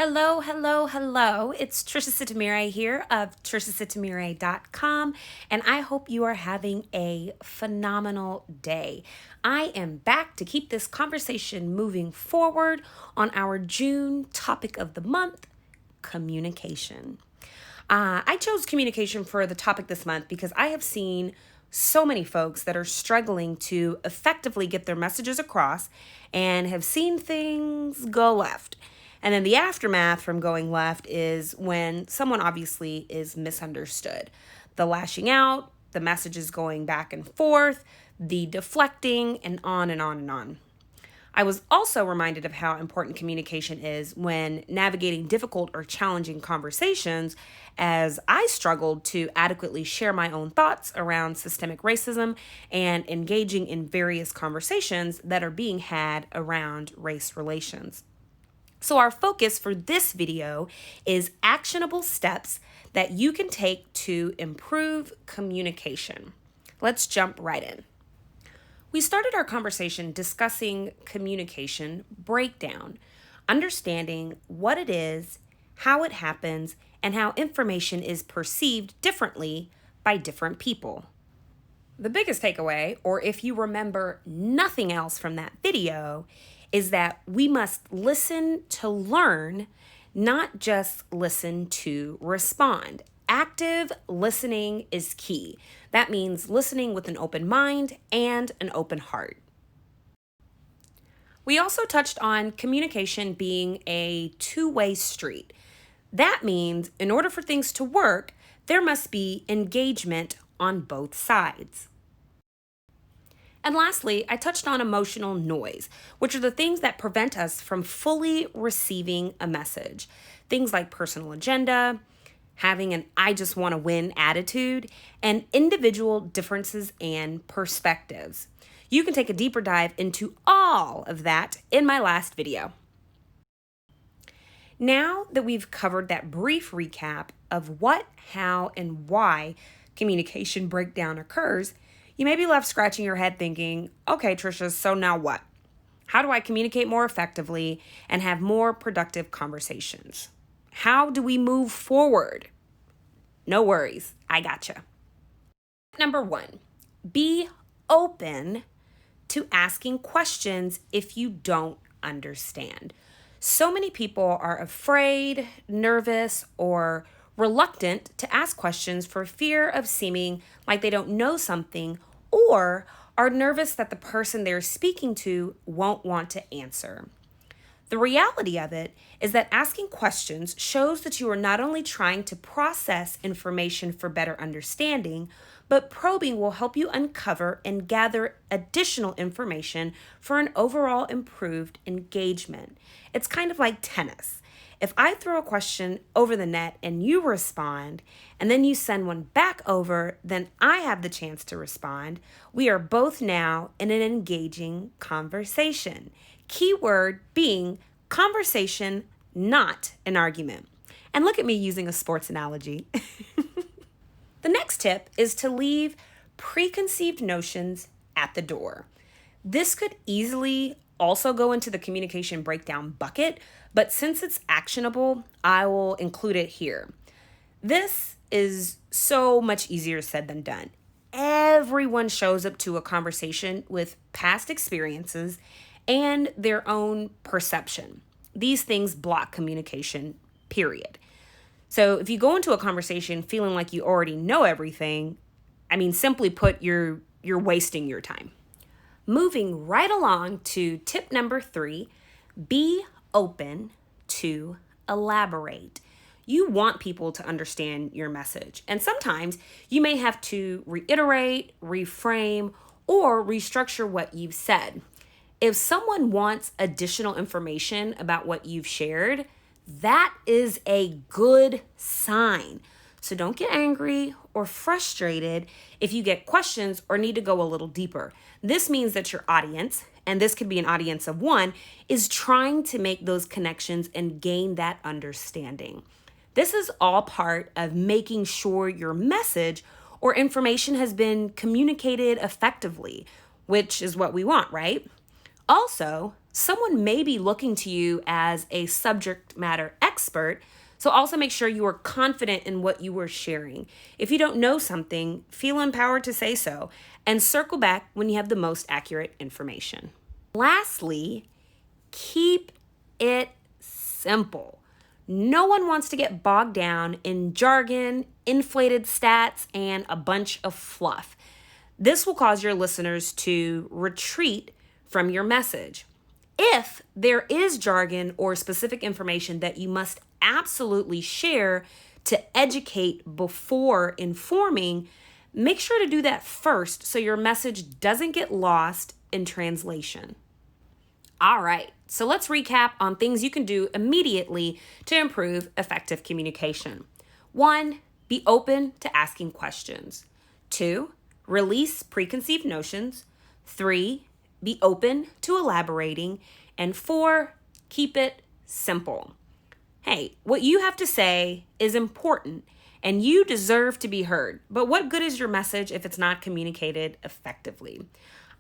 Hello, hello, hello. It's Tricia Sitemere here of triciasitemere.com, and I hope you are having a phenomenal day. I am back to keep this conversation moving forward on our June topic of the month, communication. I chose communication for the topic this month because I have seen so many folks that are struggling to effectively get their messages across and have seen things go left. And then the aftermath from going left is when someone obviously is misunderstood. The lashing out, the messages going back and forth, the deflecting, and on and on and on. I was also reminded of how important communication is when navigating difficult or challenging conversations, as I struggled to adequately share my own thoughts around systemic racism and engaging in various conversations that are being had around race relations. So our focus for this video is actionable steps that you can take to improve communication. Let's jump right in. We started our conversation discussing communication breakdown, understanding what it is, how it happens, and how information is perceived differently by different people. The biggest takeaway, or if you remember nothing else from that video, is that we must listen to learn, not just listen to respond. Active listening is key. That means listening with an open mind and an open heart. We also touched on communication being a two-way street. That means in order for things to work, there must be engagement on both sides. And lastly, I touched on emotional noise, which are the things that prevent us from fully receiving a message. Things like personal agenda, having an I just want to win attitude, and individual differences and perspectives. You can take a deeper dive into all of that in my last video. Now that we've covered that brief recap of what, how, and why communication breakdown occurs, you may be left scratching your head thinking, okay, Tricia, so now what? How do I communicate more effectively and have more productive conversations? How do we move forward? No worries, I gotcha. Number 1, be open to asking questions if you don't understand. So many people are afraid, nervous, or reluctant to ask questions for fear of seeming like they don't know something, or are nervous that the person they're speaking to won't want to answer. The reality of it is that asking questions shows that you are not only trying to process information for better understanding, but probing will help you uncover and gather additional information for an overall improved engagement. It's kind of like tennis. If I throw a question over the net and you respond, and then you send one back over, then I have the chance to respond. We are both now in an engaging conversation. Keyword being conversation, not an argument. And look at me using a sports analogy. The next tip is to leave preconceived notions at the door. This could easily also go into the communication breakdown bucket, but since it's actionable, I will include it here. This is so much easier said than done. Everyone shows up to a conversation with past experiences and their own perception. These things block communication, period. So if you go into a conversation feeling like you already know everything, simply put, you're wasting your time. Moving right along to tip number 3, be open to elaborate. You want people to understand your message, and sometimes you may have to reiterate, reframe, or restructure what you've said. If someone wants additional information about what you've shared, that is a good sign. So don't get angry or frustrated if you get questions or need to go a little deeper. This means that your audience, and this could be an audience of one, is trying to make those connections and gain that understanding. This is all part of making sure your message or information has been communicated effectively, which is what we want, right? Also, Someone may be looking to you as a subject matter expert, so also make sure you are confident in what you are sharing. If you don't know something, feel empowered to say so and circle back when you have the most accurate information. Lastly, keep it simple. No one wants to get bogged down in jargon, inflated stats, and a bunch of fluff. This will cause your listeners to retreat from your message. If there is jargon or specific information that you must absolutely share to educate before informing, make sure to do that first so your message doesn't get lost in translation. All right, so let's recap on things you can do immediately to improve effective communication. 1, be open to asking questions. 2, release preconceived notions. 3, be open to elaborating. And 4, keep it simple. Hey, what you have to say is important and you deserve to be heard. But what good is your message if it's not communicated effectively?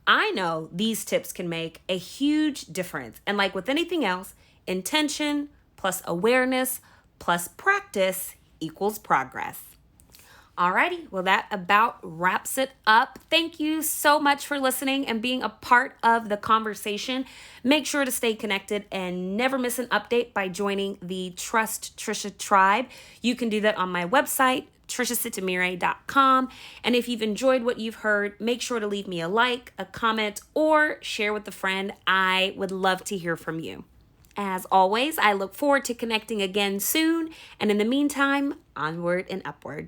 I know these tips can make a huge difference. And like with anything else, intention plus awareness plus practice equals progress. Alrighty, well, that about wraps it up. Thank you so much for listening and being a part of the conversation. Make sure to stay connected and never miss an update by joining the Trust Tricia tribe. You can do that on my website, triciasitemere.com. And if you've enjoyed what you've heard, make sure to leave me a like, a comment, or share with a friend. I would love to hear from you. As always, I look forward to connecting again soon. And in the meantime, onward and upward.